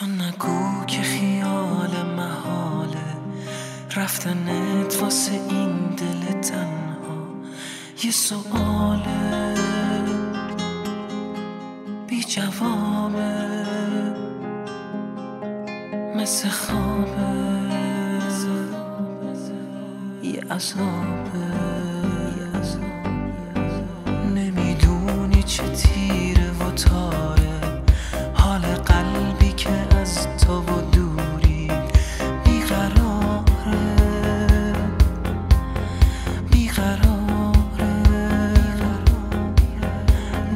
تو نگو که خیال محاله رفتنت واسه این دل تنها یه سؤاله بی جوابه مثل خوابه یه عذابه نمیدونی چه تیره و تاره حال قلبی که از تو و دوری بیقراره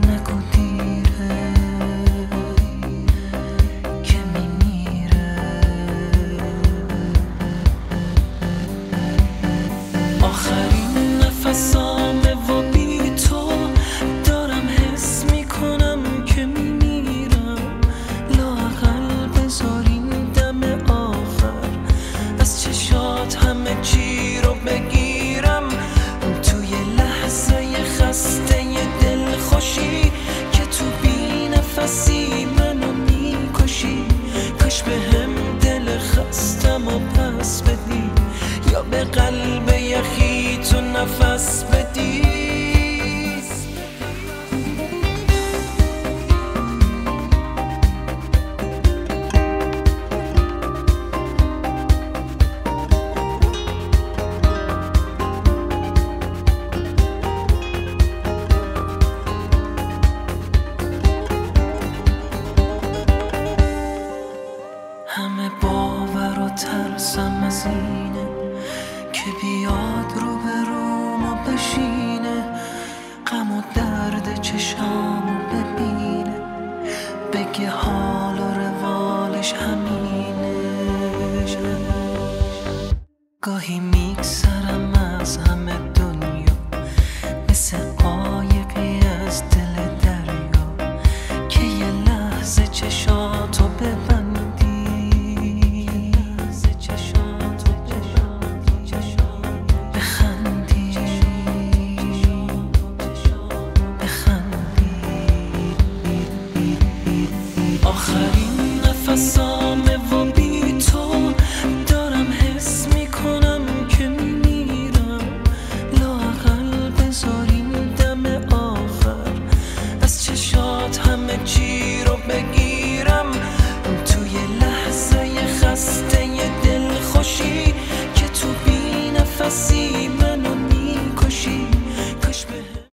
نگو دیره که میمیره آخرین نفسامه و بی تو دارم حس میکنم که میمیرم لااقل بذار این دم آخر از چشات همه چی رو بگیرم توی لحظه خسته دل خوشی که تو بی نفسی منو میکشی کاش به هم دل خستم و پس بدی یا به قلب یخی تو نفس بدی همه باور و ترسم از اینه که بیاد رو به رومو بشینه غم و درد چشامو ببینه بگه حال و روالش همینه گاهی میگذرم از همه دنیا مثل قایقی از دل دریا که یه لحظه چشاتو ببندی آخرین نفسامه و بی تو دارم حس میکنم که میمیرم لااقل بذار این دم آخر از چشات همه چی رو بگیرم توی لحظه خسته دل خوشی که تو بی نفسی